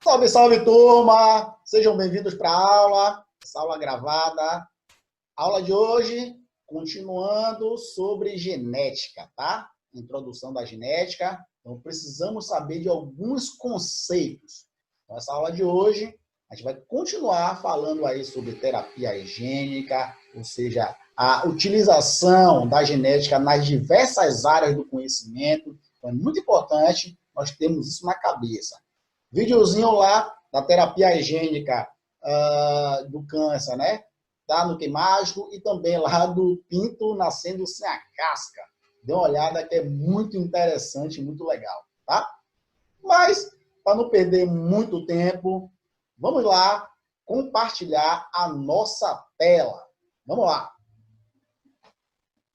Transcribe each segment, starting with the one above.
Salve, salve, turma! Sejam bem-vindos para a aula, essa aula gravada. Aula de hoje, continuando sobre genética, tá? Introdução da genética. Então, precisamos saber de alguns conceitos. Então, essa aula de hoje, a gente vai continuar falando aí sobre terapia gênica, ou seja, a utilização da genética nas diversas áreas do conhecimento. Então, é muito importante nós termos isso na cabeça. Videozinho lá da terapia higiênica do câncer, né? Tá no queimágico e também lá do pinto nascendo sem a casca. Dê uma olhada que é muito interessante, muito legal, tá? Mas, para não perder muito tempo, vamos lá compartilhar a nossa tela. Vamos lá.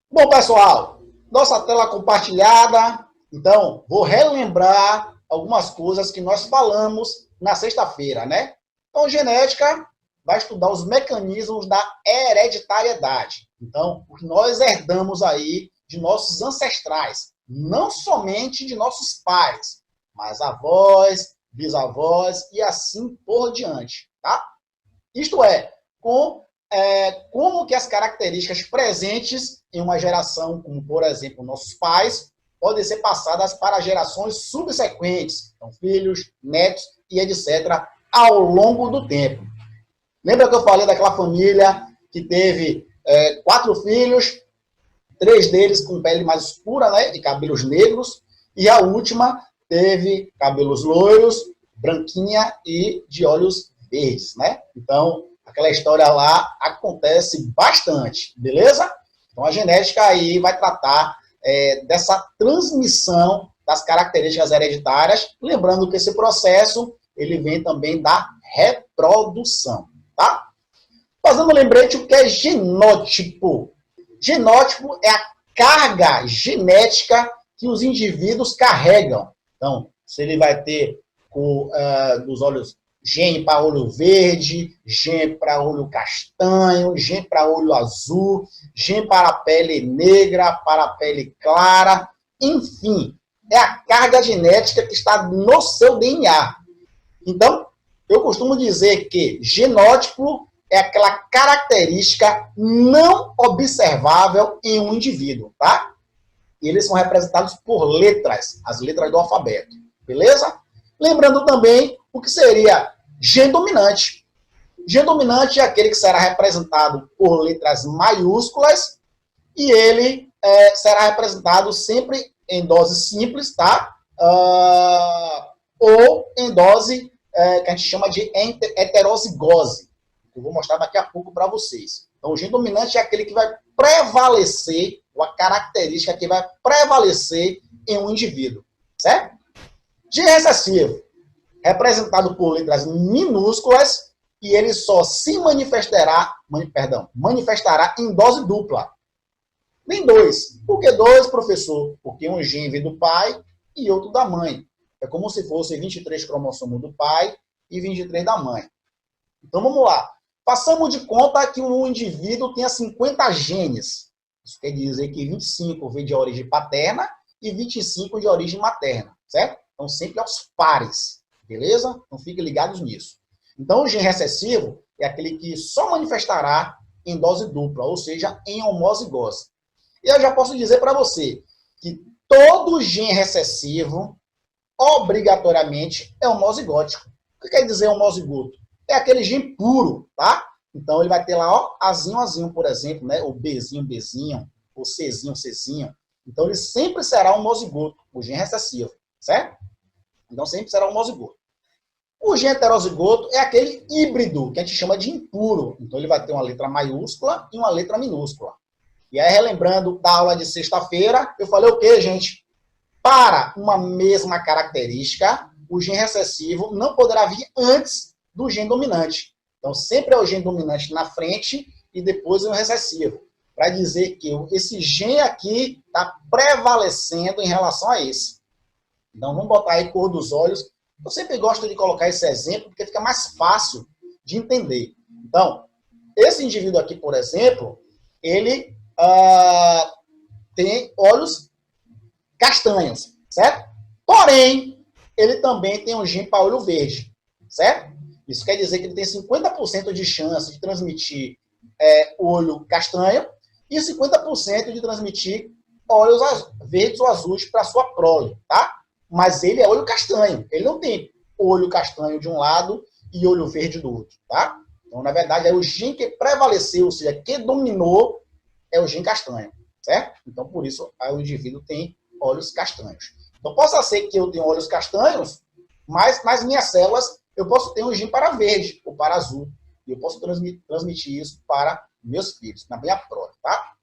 Bom, pessoal, nossa tela compartilhada. Então, vou relembrar algumas coisas que nós falamos na sexta-feira, né? Então, genética vai estudar os mecanismos da hereditariedade. Então, o que nós herdamos aí de nossos ancestrais, não somente de nossos pais, mas avós, bisavós e assim por diante, tá? Isto é, como que as características presentes em uma geração, como por exemplo nossos pais, podem ser passadas para gerações subsequentes, então filhos, netos e etc., ao longo do tempo. Lembra que eu falei daquela família que teve 4 filhos, 3 deles com pele mais escura, né, de cabelos negros, e a última teve cabelos loiros, branquinha e de olhos verdes, né? Então, aquela história lá acontece bastante, beleza? Então, a genética aí vai tratar dessa transmissão das características hereditárias, lembrando que esse processo ele vem também da reprodução, tá? Fazendo um lembrete, o que é genótipo? Genótipo é a carga genética que os indivíduos carregam. Então, se ele vai ter dos olhos gene para olho verde, gene para olho castanho, gene para olho azul, gene para a pele negra, para a pele clara, enfim, é a carga genética que está no seu DNA. Então, eu costumo dizer que genótipo é aquela característica não observável em um indivíduo, tá? E eles são representados por letras, as letras do alfabeto, beleza? Lembrando também o que seria gene dominante. Gene dominante é aquele que será representado por letras maiúsculas e ele será representado sempre em dose simples, tá? Ou em dose que a gente chama de heterozigose. Eu vou mostrar daqui a pouco para vocês. Então, o gene dominante é aquele que vai prevalecer, ou a característica que vai prevalecer em um indivíduo, certo? Gene recessivo, representado por letras minúsculas, e ele só se manifestará em dose dupla. Nem 2. Por que 2, professor? Porque um gene vem do pai e outro da mãe. É como se fosse 23 cromossomos do pai e 23 da mãe. Então, vamos lá. Façamos de conta que um indivíduo tenha 50 genes. Isso quer dizer que 25 vem de origem paterna e 25 de origem materna, certo? Então, sempre aos pares, beleza? Então, fiquem ligados nisso. Então, o gene recessivo é aquele que só manifestará em dose dupla, ou seja, em homozigose. E eu já posso dizer para você que todo gene recessivo, obrigatoriamente, é homozigótico. O que quer dizer homozigoto? É aquele gene puro, tá? Então, ele vai ter lá, ó, Azinho, Azinho, por exemplo, né? Ou Bzinho, Bzinho, ou Czinho, Czinho. Então, ele sempre será homozigoto, o gene recessivo, certo? Então, sempre será homozigoto. O gene heterozigoto é aquele híbrido, que a gente chama de impuro. Então, ele vai ter uma letra maiúscula e uma letra minúscula. E aí, relembrando da aula de sexta-feira, eu falei o quê, gente? Para uma mesma característica, o gene recessivo não poderá vir antes do gene dominante. Então, sempre é o gene dominante na frente e depois é o recessivo. Para dizer que esse gene aqui está prevalecendo em relação a esse. Então, vamos botar aí cor dos olhos. Eu sempre gosto de colocar esse exemplo porque fica mais fácil de entender. Então, esse indivíduo aqui, por exemplo, ele tem olhos castanhos, certo? Porém, ele também tem um gene para olho verde. certo? Isso quer dizer que ele tem 50% de chance de transmitir olho castanho e 50% de transmitir olhos verdes ou azuis para sua prole, tá? Mas ele é olho castanho, ele não tem olho castanho de um lado e olho verde do outro, tá? Então, na verdade, é o gene que prevaleceu, ou seja, que dominou é o gene castanho, certo? Então, por isso, o indivíduo tem olhos castanhos. Então, possa ser que eu tenha olhos castanhos, mas nas minhas células eu posso ter um gene para verde ou para azul. E eu posso transmitir isso para meus filhos, na minha prole, tá?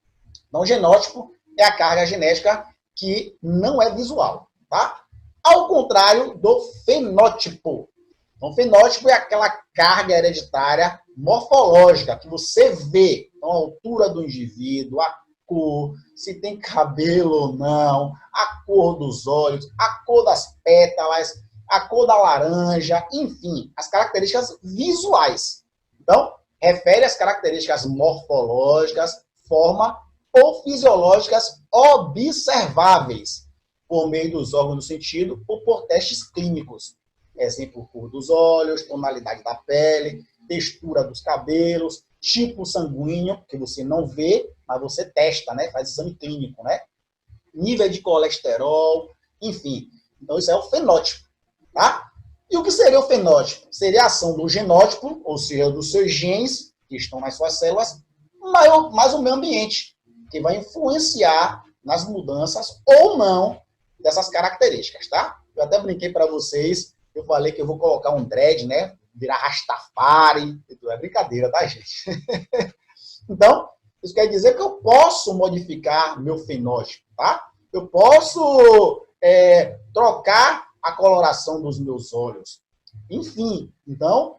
Então, o genótipo é a carga genética que não é visual, tá? Ao contrário do fenótipo. Então, fenótipo é aquela carga hereditária morfológica que você vê. Então, a altura do indivíduo, a cor, se tem cabelo ou não, a cor dos olhos, a cor das pétalas, a cor da laranja, enfim, as características visuais. Então, refere às características morfológicas, forma ou fisiológicas observáveis por meio dos órgãos do sentido ou por testes clínicos. Exemplo, cor dos olhos, tonalidade da pele, textura dos cabelos, tipo sanguíneo, que você não vê, mas você testa, né? Faz exame clínico, né? Nível de colesterol, enfim. Então, isso é o fenótipo, tá? E o que seria o fenótipo? Seria a ação do genótipo, ou seja, dos seus genes, que estão nas suas células, mais o meio ambiente, que vai influenciar nas mudanças ou não dessas características, tá? Eu até brinquei para vocês, eu falei que eu vou colocar um dread, né? Virar Rastafari. É brincadeira, tá, gente? Então, isso quer dizer que eu posso modificar meu fenótipo, tá? Eu posso trocar a coloração dos meus olhos. Enfim, então,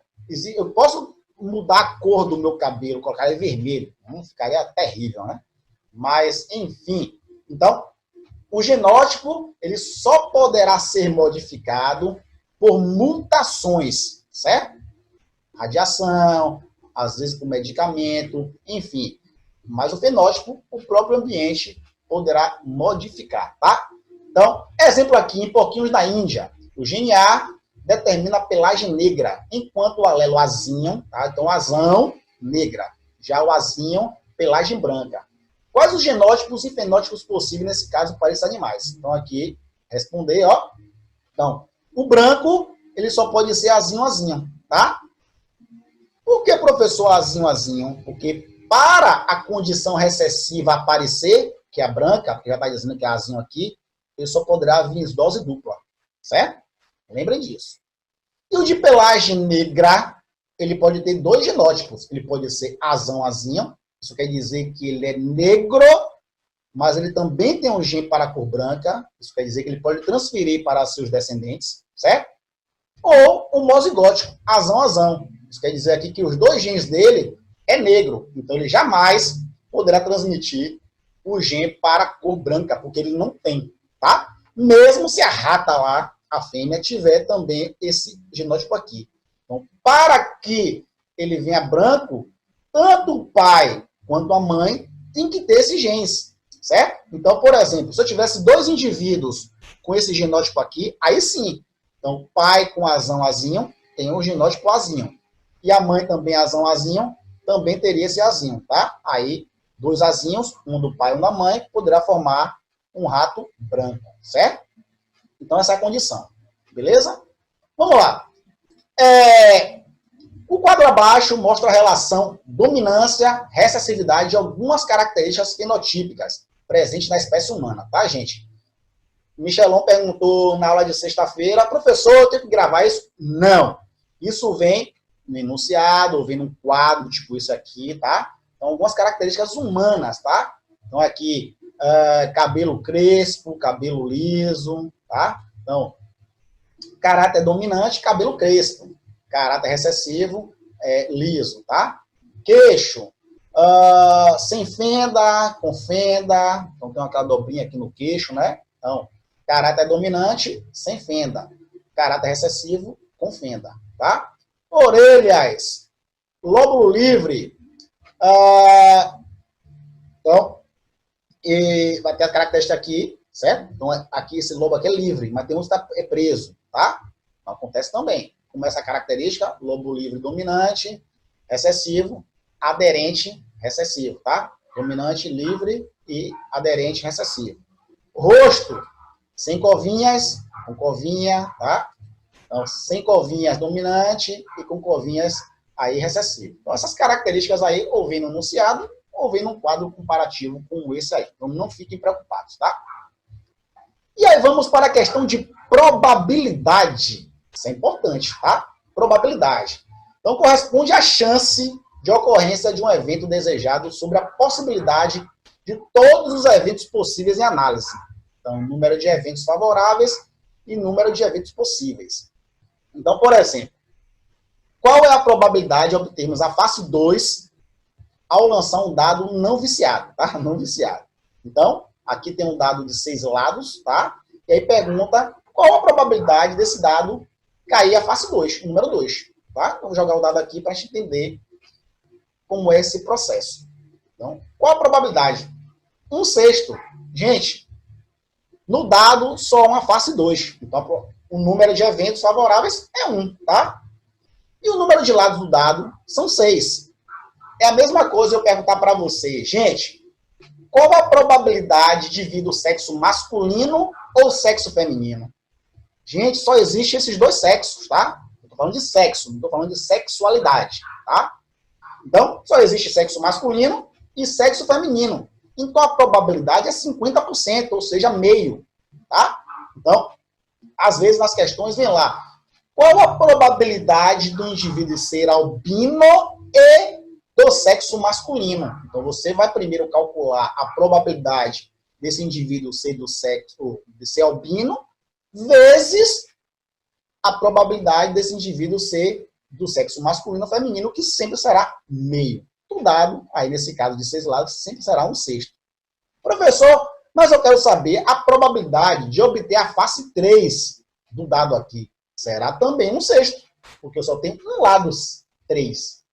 eu posso mudar a cor do meu cabelo, colocar ele vermelho. Ficaria terrível, né? Mas, enfim. Então, o genótipo, ele só poderá ser modificado por mutações, certo? Radiação, às vezes por medicamento, enfim. Mas o fenótipo, o próprio ambiente poderá modificar, tá? Então, exemplo aqui, em porquinhos da Índia. O gene A determina a pelagem negra, enquanto o alelo azinho, tá? Então, azão, negra. Já o azinho, pelagem branca. Quais os genótipos e fenótipos possíveis nesse caso para esses animais? Então, aqui, responder, ó. Então, o branco, ele só pode ser azinho, azinho, tá? Por que, professor, azinho, azinho? Porque para a condição recessiva aparecer, que é a branca, porque já está dizendo que é azinho aqui, ele só poderá vir em dose dupla, certo? Lembrem disso. E o de pelagem negra, ele pode ter dois genótipos. Ele pode ser azão, azinho, isso quer dizer que ele é negro, mas ele também tem um gene para a cor branca, isso quer dizer que ele pode transferir para seus descendentes, certo? Ou o homozigótico, azão, azão. Isso quer dizer aqui que os dois genes dele é negro, então ele jamais poderá transmitir o gene para a cor branca, porque ele não tem, tá? Mesmo se a rata lá, a fêmea, tiver também esse genótipo aqui. Então, para que ele venha branco, tanto o pai quanto a mãe tem que ter esses genes, certo? Então, por exemplo, se eu tivesse dois indivíduos com esse genótipo aqui, aí sim. Então, o pai com azão, azinho, tem um genótipo azinho. E a mãe também azão, azinho, também teria esse azinho, tá? Aí, dois azinhos, um do pai e um da mãe, poderá formar um rato branco, certo? Então, essa é a condição, beleza? Vamos lá. O quadro abaixo mostra a relação dominância, recessividade de algumas características fenotípicas presentes na espécie humana, tá, gente? Michelon perguntou na aula de sexta-feira, professor, eu tenho que gravar isso? Não. Isso vem no enunciado, vem num quadro, tipo isso aqui, tá? Então, algumas características humanas, tá? Então, aqui, cabelo crespo, cabelo liso, tá? Então, caráter dominante, cabelo crespo. Caráter recessivo, liso, tá? Queixo, sem fenda, com fenda. Então, tem aquela dobrinha aqui no queixo, né? Então, caráter dominante, sem fenda. Caráter recessivo, com fenda, tá? Orelhas, lóbulo livre. Então, vai ter a característica aqui, certo? Então, aqui, esse lobo aqui é livre, mas tem um que está preso, tá? Então, acontece também. como essa característica, lobo livre dominante, recessivo, aderente, recessivo, tá? Dominante, livre e aderente, recessivo. Rosto, sem covinhas, com covinha, tá? Então, sem covinhas dominante e com covinhas aí recessivo. Então, essas características aí, ou vem no enunciado, ou vem num quadro comparativo com esse aí. Então, não fiquem preocupados, tá? E aí, vamos para a questão de probabilidade. Isso é importante, tá? Probabilidade. Então, corresponde à chance de ocorrência de um evento desejado sobre a possibilidade de todos os eventos possíveis em análise. Então, número de eventos favoráveis e número de eventos possíveis. Então, por exemplo, qual é a probabilidade de obtermos a face 2 ao lançar um dado não viciado, tá? Não viciado. Então, aqui tem um dado de 6 lados, tá? E aí pergunta qual a probabilidade desse dado cair a face 2, o número 2, tá? Vamos jogar o dado aqui para a gente entender como é esse processo. Então, qual a probabilidade? 1/6. Gente, no dado, só uma face 2. Então, o número de eventos favoráveis é 1, tá? E o número de lados do dado são 6. É a mesma coisa eu perguntar para você, gente, qual a probabilidade de vir do sexo masculino ou sexo feminino? Gente, só existe esses dois sexos, tá? Eu tô falando de sexo, não tô falando de sexualidade, tá? Então, só existe sexo masculino e sexo feminino. Então, a probabilidade é 50%, ou seja, meio, tá? Então, às vezes nas questões vem lá, qual a probabilidade do indivíduo ser albino e do sexo masculino? Então, você vai primeiro calcular a probabilidade desse indivíduo ser do sexo, de ser albino, vezes a probabilidade desse indivíduo ser do sexo masculino ou feminino, que sempre será meio. Um dado, aí nesse caso de 6 lados, sempre será 1/6. Professor, mas eu quero saber a probabilidade de obter a face 3 do dado aqui. Será também 1/6, porque eu só tenho um lado 3,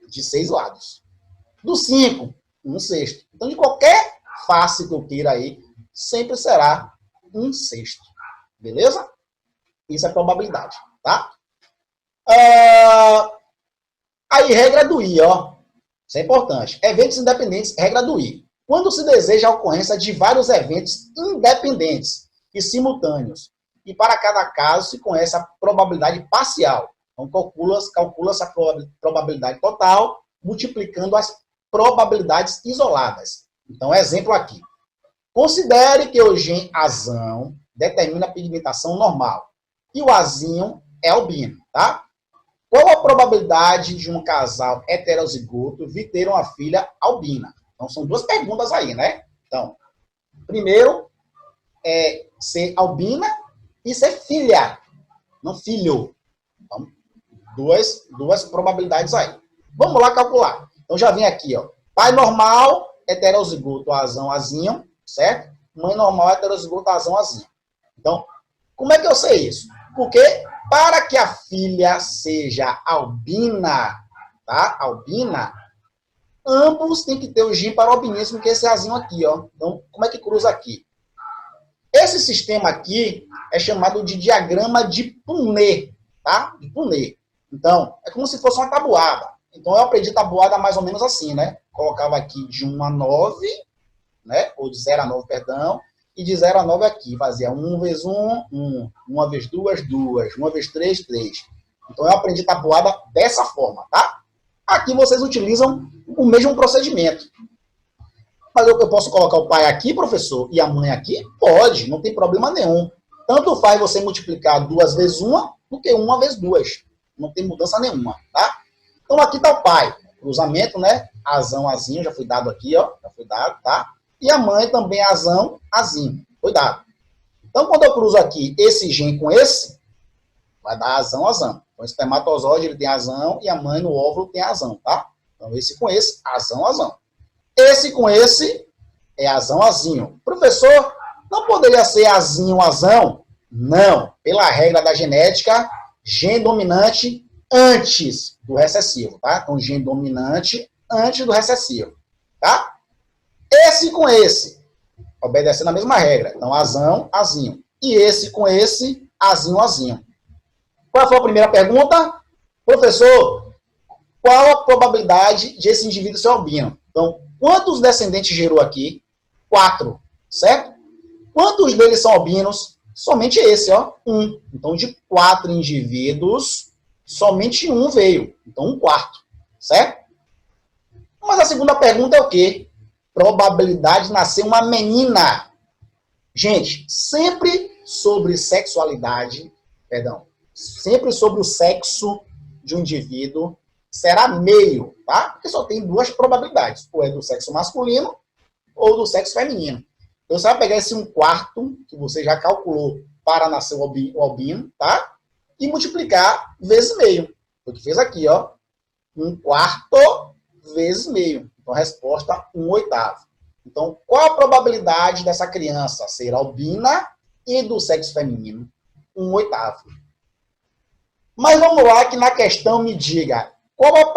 de 6 lados. Do 5, 1/6. Então, de qualquer face que eu queira aí, sempre será 1/6. Beleza? Isso é probabilidade, tá? Aí, regra do I, ó. Isso é importante. Eventos independentes, regra do I. Quando se deseja a ocorrência de vários eventos independentes e simultâneos, e para cada caso se conhece a probabilidade parcial. Então, calcula-se a probabilidade total, multiplicando as probabilidades isoladas. Então, exemplo aqui. Considere que o gene azão determina a pigmentação normal, e o azinho é albino, tá? Qual a probabilidade de um casal heterozigoto vir ter uma filha albina? Então, são duas perguntas aí, né? Então, primeiro, é ser albina e ser filha, não filho. Então, duas probabilidades aí. Vamos lá calcular. Então, já vem aqui, ó. Pai normal, heterozigoto, azão, azinho, certo? Mãe normal, heterozigoto, azão, azinho. Então, como é que eu sei isso? Porque para que a filha seja albina, tá? Albina, ambos têm que ter o gene para o albinismo, que é esse azinho aqui, ó. Então, como é que cruza aqui? Esse sistema aqui é chamado de diagrama de Punnett, tá? De Punnett. Então, é como se fosse uma tabuada. Então, eu aprendi tabuada mais ou menos assim, né? Colocava aqui de 1 a 9, né? Ou de 0 a 9, perdão. E de 0 a 9 aqui, fazia 1 vezes 1, 1. 1 vezes 2, 2. 1 vezes 3, 3. Então, eu aprendi tabuada dessa forma, tá? Aqui vocês utilizam o mesmo procedimento. Mas eu posso colocar o pai aqui, professor, e a mãe aqui? Pode, não tem problema nenhum. Tanto faz você multiplicar 2 vezes 1 do que 1 vezes 2. Não tem mudança nenhuma, tá? Então, aqui está o pai. Cruzamento, né? Azão, azinho, já foi dado aqui, ó. Já foi dado, tá? E a mãe também, azão, azinho. Foi dado. Então, quando eu cruzo aqui esse gene com esse, vai dar azão, azão. Então, o espermatozoide ele tem azão e a mãe no óvulo tem azão, tá? Então, esse com esse, azão, azão. Esse com esse é azão, azinho. Professor, não poderia ser azinho, azão? Não. Pela regra da genética, gene dominante antes do recessivo, tá? Então, gene dominante antes do recessivo, tá? Esse com esse, obedecendo a mesma regra. Então, azão, azinho. E esse com esse, azinho, azinho. Qual foi a primeira pergunta? Professor, qual a probabilidade de esse indivíduo ser albino? Então, quantos descendentes gerou aqui? 4, certo? Quantos deles são albinos? Somente esse, ó, 1. Então, de 4 indivíduos, somente 1 veio. Então, 1/4, certo? Mas a segunda pergunta é o quê? Probabilidade de nascer uma menina. Gente, sempre sobre sexualidade, sempre sobre o sexo de um indivíduo, será meio, tá? Porque só tem 2 probabilidades, ou é do sexo masculino ou do sexo feminino. Então, você vai pegar esse 1/4, que você já calculou para nascer o albino, tá? E multiplicar vezes meio. Foi o que fez aqui, ó. 1/4 vezes meio. Então, a resposta, 1/8. Então, qual a probabilidade dessa criança ser albina e do sexo feminino? 1/8. Mas vamos lá que na questão me diga qual a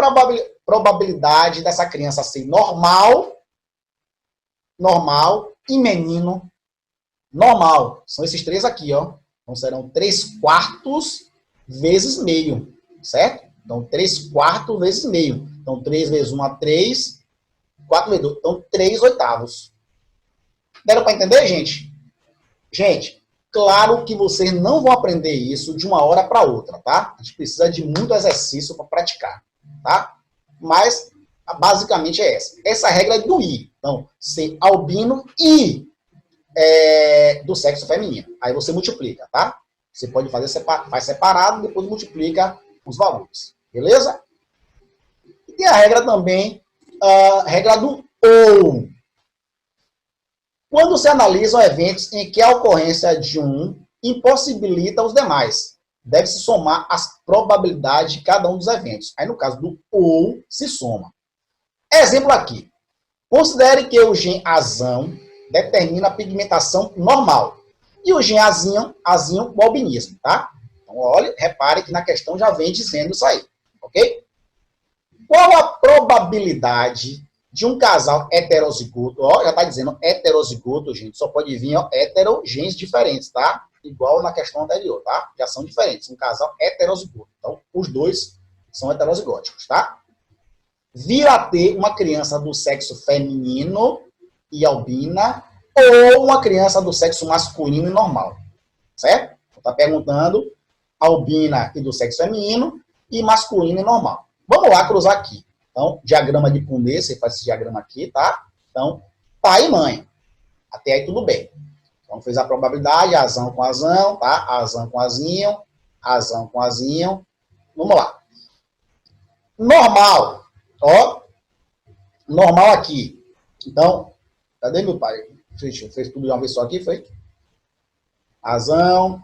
probabilidade dessa criança ser normal e menino normal. São esses 3 aqui, ó. Então, serão 3/4 vezes meio, certo? Então, 3/4 vezes meio. Então, 3 vezes 1 é 3, 4 vezes 2. Então, 3/8. Deram para entender, gente? Gente, claro que vocês não vão aprender isso de uma hora para outra, tá? A gente precisa de muito exercício para praticar, tá? Mas, basicamente é essa. Essa regra é do I. Então, ser albino e do sexo feminino. Aí você multiplica, tá? Você pode fazer faz separado, depois multiplica os valores. Beleza? E tem a regra também, a regra do ou. Quando se analisam eventos em que a ocorrência de um impossibilita os demais, deve-se somar as probabilidades de cada um dos eventos. Aí, no caso do ou, se soma. Exemplo aqui. Considere que o gene azão determina a pigmentação normal. E o gene azinho o albinismo, tá? Então, olha, repare que na questão já vem dizendo isso aí, ok? Qual a probabilidade de um casal heterozigoto? Ó, já está dizendo heterozigoto, gente, só pode vir heterogenes diferentes, tá? Igual na questão anterior, tá? Já são diferentes, um casal heterozigoto. Então, os dois são heterozigóticos, tá? Vir a ter uma criança do sexo feminino e albina ou uma criança do sexo masculino e normal, certo? Está perguntando albina e do sexo feminino e masculino e normal. Vamos lá cruzar aqui. Então, diagrama de Punnett, você faz esse diagrama aqui, tá? Então, pai e mãe. Até aí tudo bem. Então, fez a probabilidade, azão com azão, tá? Azão com azinho, azão com azinho. Vamos lá. Normal. Ó, normal aqui. Então, cadê meu pai? Fez tudo de uma vez só aqui, foi? Azão.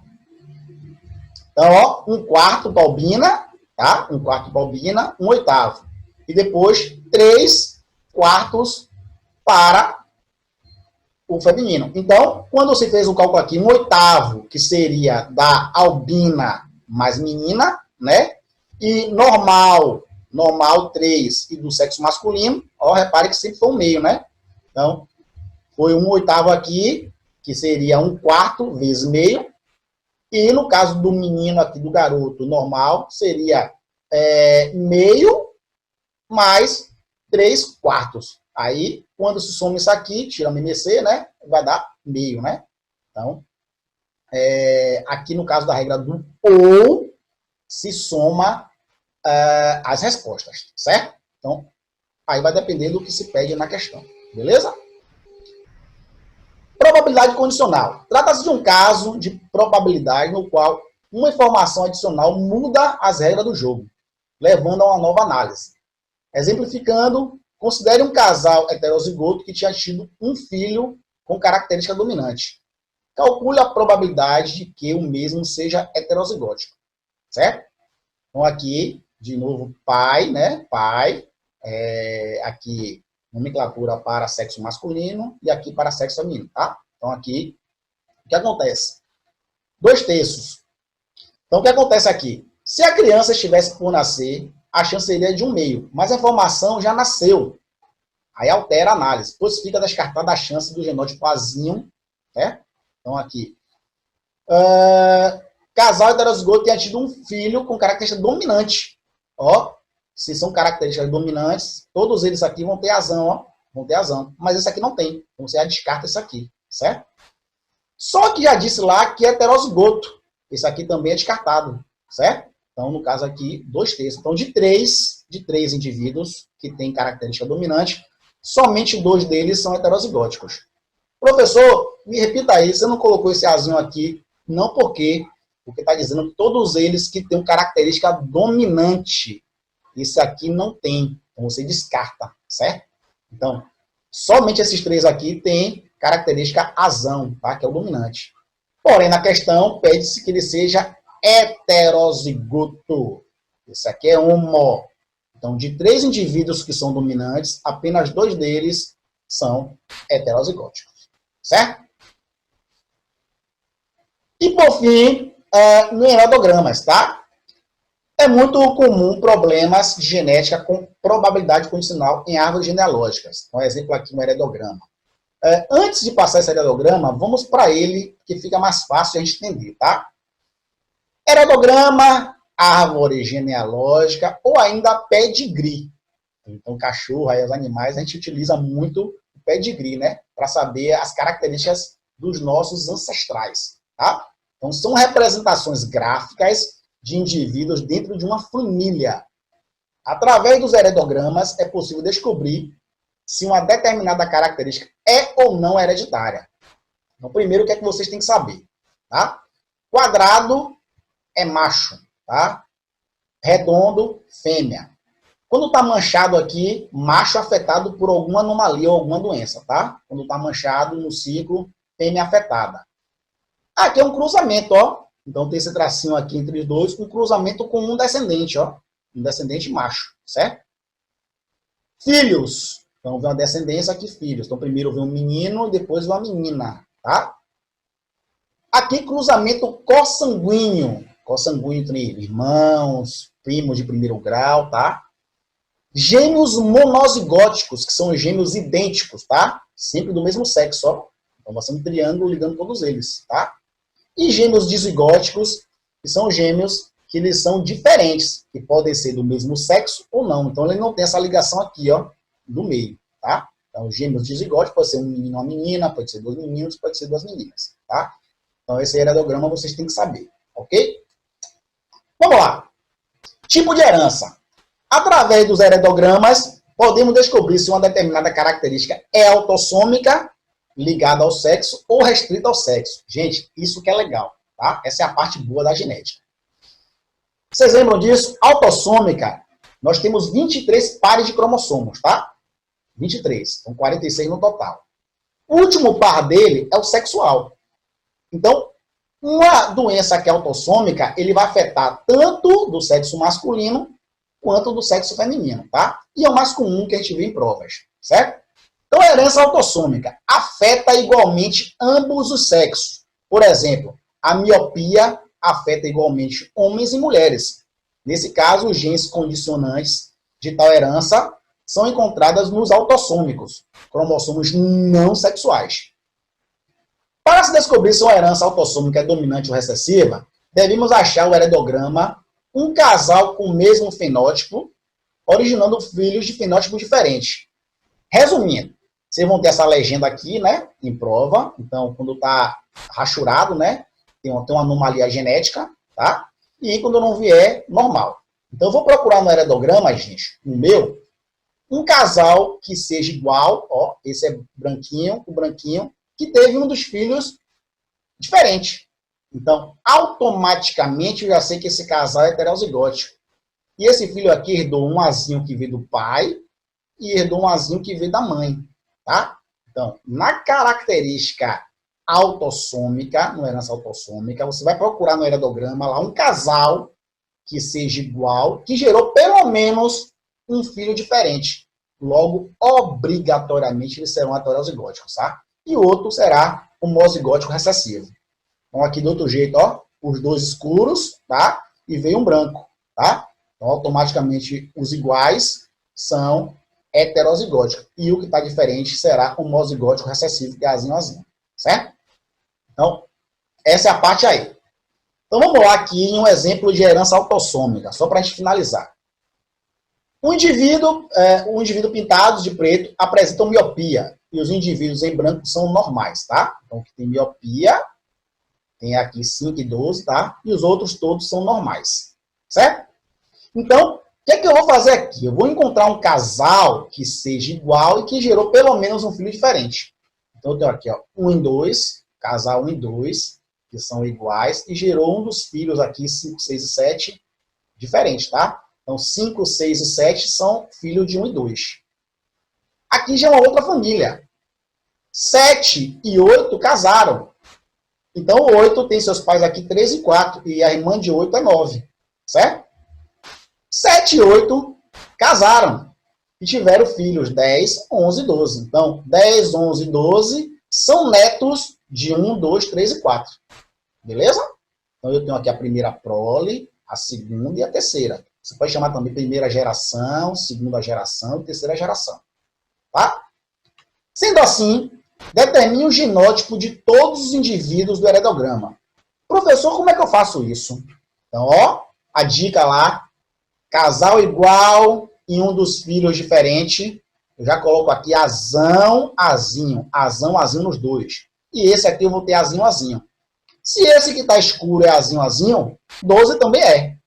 Então, ó, 1/4 para albina, tá? 1/4 para albina, 1/8. E depois, 3/4 para o feminino. Então, quando se fez o cálculo aqui, 1/8, que seria da albina mais menina, né? E normal 3 e do sexo masculino, ó, repare que sempre foi um meio, né? Então, foi 1/8 aqui, que seria 1/4 vezes meio. E no caso do menino aqui, do garoto normal, seria meio mais 3/4. Aí, quando se soma isso aqui, tira a MMC, né? Vai dar meio, né? Então, aqui no caso da regra do ou, se soma as respostas, certo? Então, aí vai depender do que se pede na questão, beleza? Probabilidade condicional. Trata-se de um caso de probabilidade no qual uma informação adicional muda as regras do jogo, levando a uma nova análise. Exemplificando, considere um casal heterozigoto que tinha tido um filho com característica dominante. Calcule a probabilidade de que o mesmo seja heterozigótico, certo? Então, aqui, de novo, pai, né? Pai, aqui, nomenclatura para sexo masculino e aqui para sexo feminino, tá? Então, aqui, o que acontece? 2/3. Então, o que acontece aqui? Se a criança estivesse por nascer, a chance seria de 1/2, mas a informação já nasceu. Aí altera a análise, pois fica descartada a chance do genótipo azinho, né? Então, aqui. casal heterozigoto tenha tido um filho com característica dominante. Ó, se são características dominantes, todos eles aqui vão ter azão, ó. Vão ter azão. Mas esse aqui não tem. Então você já descarta isso aqui, certo? Só que já disse lá que é heterozigoto. Esse aqui também é descartado, certo? Então, no caso aqui, 2/3. Então, de três indivíduos que têm característica dominante, somente 2 deles são heterozigóticos. Professor, me repita aí, você não colocou esse azinho aqui, não porque está dizendo que todos eles que têm característica dominante, esse aqui não tem, então você descarta, certo? Então, somente esses 3 aqui têm característica azão, tá? Que é o dominante. Porém, na questão, pede-se que ele seja heterozigoto. Esse aqui é homo. Então, de 3 indivíduos que são dominantes, apenas 2 deles são heterozigóticos. Certo? E, por fim, no heredogramas, tá? É muito comum problemas de genética com probabilidade condicional em árvores genealógicas. Um exemplo aqui no heredograma. Antes de passar esse heredograma, vamos para ele, que fica mais fácil a gente entender, tá? Heredograma, árvore genealógica ou ainda pedigree. Então, cachorro, aí os animais, a gente utiliza muito o pedigree, né? Para saber as características dos nossos ancestrais, tá? Então, são representações gráficas de indivíduos dentro de uma família. Através dos heredogramas, é possível descobrir se uma determinada característica é ou não hereditária. Então, primeiro, o que é que vocês têm que saber? Tá? Quadrado é macho, tá? Redondo, fêmea. Quando está manchado aqui, macho afetado por alguma anomalia ou alguma doença, tá? Quando está manchado no ciclo, fêmea afetada. Aqui é um cruzamento, ó. Então tem esse tracinho aqui entre os dois, um cruzamento com um descendente, ó. Um descendente macho, certo? Filhos. Então vem uma descendência aqui, filhos. Então primeiro vem um menino, depois vem uma menina, tá? Aqui cruzamento consanguíneo. Consanguíneo entre irmãos, primos de primeiro grau, tá? Gêmeos monozigóticos, que são gêmeos idênticos, tá? Sempre do mesmo sexo, ó. Então vai ser um triângulo ligando todos eles, tá? E gêmeos dizigóticos, que são gêmeos que eles são diferentes, que podem ser do mesmo sexo ou não. Então ele não tem essa ligação aqui, ó, do meio, tá? Então gêmeos dizigóticos pode ser um menino ou uma menina, pode ser 2 meninos, pode ser 2 meninas, tá? Então esse heredograma vocês têm que saber, ok? Vamos lá. Tipo de herança. Através dos heredogramas, podemos descobrir se uma determinada característica é autossômica, ligada ao sexo, ou restrita ao sexo. Gente, isso que é legal, tá? Essa é a parte boa da genética. Vocês lembram disso? Autossômica, nós temos 23 pares de cromossomos, tá? 23, são 46 no total. O último par dele é o sexual. Então, uma doença que é autossômica, ele vai afetar tanto do sexo masculino quanto do sexo feminino, tá? E é o mais comum que a gente vê em provas, certo? Então, a herança autossômica afeta igualmente ambos os sexos. Por exemplo, a miopia afeta igualmente homens e mulheres. Nesse caso, os genes condicionantes de tal herança são encontrados nos autossômicos, cromossomos não sexuais. Para se descobrir se uma herança autossômica é dominante ou recessiva, devemos achar o heredograma um casal com o mesmo fenótipo, originando filhos de fenótipos diferentes. Resumindo, vocês vão ter essa legenda aqui, né, em prova. Então, quando está rachurado, né, tem uma anomalia genética, tá? E quando não vier, normal. Então, eu vou procurar no heredograma, gente, no meu, um casal que seja igual, ó, esse é branquinho, o branquinho, que teve um dos filhos diferente. Então, automaticamente, eu já sei que esse casal é heterozigótico. E esse filho aqui herdou um azinho que veio do pai e herdou um azinho que veio da mãe, tá? Então, na característica autossômica, no herança autossômica, você vai procurar no heredograma lá um casal que seja igual, que gerou pelo menos um filho diferente. Logo, obrigatoriamente, eles serão heterozigóticos, tá? E o outro será homozigótico recessivo. Então, aqui do outro jeito, ó, os dois escuros, tá? E veio um branco, tá? Então, automaticamente, os iguais são heterozigóticos. E o que está diferente será homozigótico recessivo, que é azinho, azinho. Certo? Então, essa é a parte aí. Então vamos lá aqui em um exemplo de herança autossômica, só para a gente finalizar. Um indivíduo pintado de preto apresenta miopia e os indivíduos em branco são normais, tá? Então, que tem miopia, tem aqui 5 e 12, tá? E os outros todos são normais, certo? Então, o que é que eu vou fazer aqui? Eu vou encontrar um casal que seja igual e que gerou pelo menos um filho diferente. Então, eu tenho aqui, ó, 1 e 2, casal 1 e 2, que são iguais, e gerou um dos filhos aqui, 5, 6 e 7, diferente, tá? Então, 5, 6 e 7 são filhos de 1 e 2. Aqui já é uma outra família. 7 e 8 casaram. Então, o 8 tem seus pais aqui 3 e 4, e a irmã de 8 é 9, certo? 7 e 8 casaram e tiveram filhos 10, 11 e 12. Então, 10, 11 e 12 são netos de 1, 2, 3 e 4. Beleza? Então, eu tenho aqui a primeira prole, a segunda e a terceira. Você pode chamar também primeira geração, segunda geração e terceira geração. Tá? Sendo assim, determine o genótipo de todos os indivíduos do heredograma. Professor, como é que eu faço isso? Então, ó, a dica lá, casal igual e um dos filhos diferente. Eu já coloco aqui azão, azinho. Azão, azinho nos dois. E esse aqui eu vou ter azinho, azinho. Se esse que está escuro é azinho, azinho, 12 também é.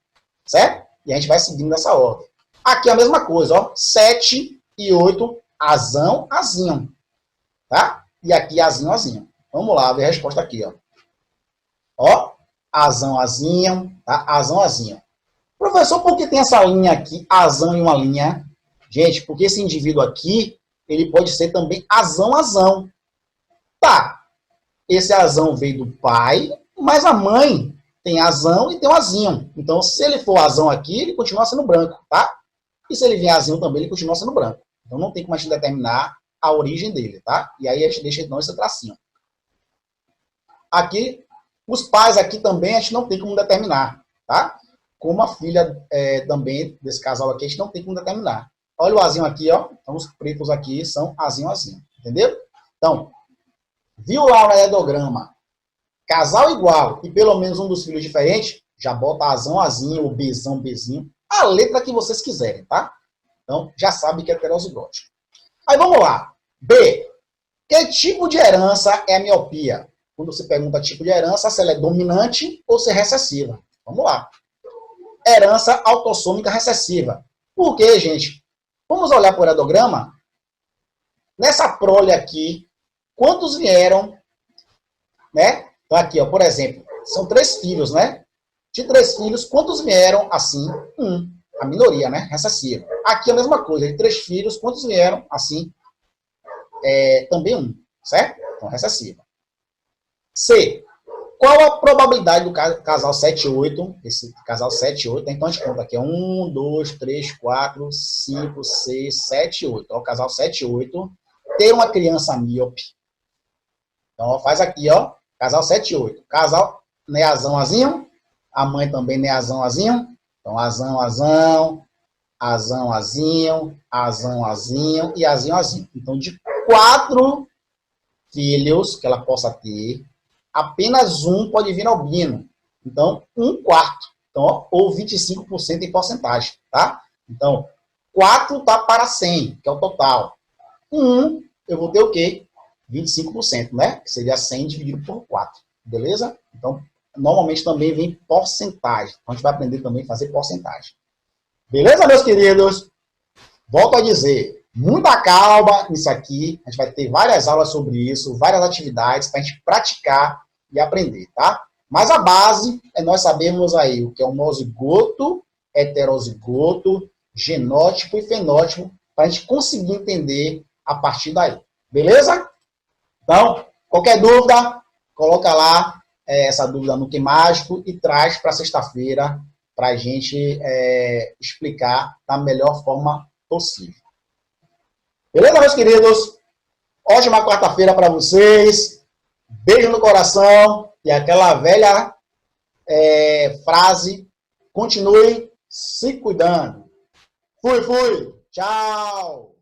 Certo? E a gente vai seguindo nessa ordem. Aqui é a mesma coisa, ó. 7 e 8, azão, azinho. Tá? E aqui azinho, azinho. Vamos lá, ver a resposta aqui, ó. Ó, azão, azinho, tá? Azão, azinho. Professor, por que tem essa linha aqui, azão e uma linha? Gente, porque esse indivíduo aqui, ele pode ser também azão, azão. Tá, esse azão veio do pai, mas a mãe tem azão e tem um azinho. Então, se ele for azão aqui, ele continua sendo branco, tá? E se ele vier azinho também, ele continua sendo branco. Então, não tem como a gente determinar a origem dele, tá? E aí, a gente deixa, então, esse tracinho. Aqui, os pais aqui também, a gente não tem como determinar, tá? Como a filha também desse casal aqui, a gente não tem como determinar. Olha o azinho aqui, ó. Então, os pretos aqui são azinho, azinho. Entendeu? Então, viu lá o heredograma, casal igual e pelo menos um dos filhos diferente, já bota azão, azinho, ou bezão, bezinho, a letra que vocês quiserem, tá? Então, já sabe que é heterozigótico. Aí, vamos lá. B. Que tipo de herança é a miopia? Quando você pergunta tipo de herança, se ela é dominante ou se é recessiva. Vamos lá. Herança autossômica recessiva. Por quê, gente? Vamos olhar para o heredograma. Nessa prole aqui, quantos vieram, né? Então aqui, ó, por exemplo, são 3 filhos, né? De 3 filhos, quantos vieram assim? 1. A minoria, né? Recessiva. Aqui a mesma coisa, de 3 filhos, quantos vieram assim? Também 1, certo? Então, recessiva. C. Qual a probabilidade do casal 7 e 8? Esse casal 7 e 8, então a gente conta aqui. 1, 2, 3, 4, 5, 6, 7 e 8. Ó, o casal 7 e 8 ter uma criança míope. Então, ó, faz aqui, ó. Casal 7 e 8. Casal neazão, azinho. A mãe também neazão, azinho. Então, azão, azão. Azão, azinho. Azão, azinho. E azinho, azinho. Então, de 4 filhos que ela possa ter, apenas 1 pode vir albino. Então, 1/4. Então, ó, ou 25% em porcentagem, tá? Então, 4 tá para 100, que é o total. 1, eu vou ter o quê? 25%, né? Que seria 100 dividido por 4, beleza? Então, normalmente também vem porcentagem. Então, a gente vai aprender também a fazer porcentagem. Beleza, meus queridos? Volto a dizer, muita calma nisso aqui. A gente vai ter várias aulas sobre isso, várias atividades para a gente praticar e aprender, tá? Mas a base é nós sabermos aí o que é homozigoto, heterozigoto, genótipo e fenótipo, para a gente conseguir entender a partir daí. Beleza? Então, qualquer dúvida, coloca lá essa dúvida no Que Mágico e traz para sexta-feira para a gente explicar da melhor forma possível. Beleza, meus queridos? Ótima quarta-feira para vocês. Beijo no coração e aquela velha frase, continue se cuidando. Fui. Tchau.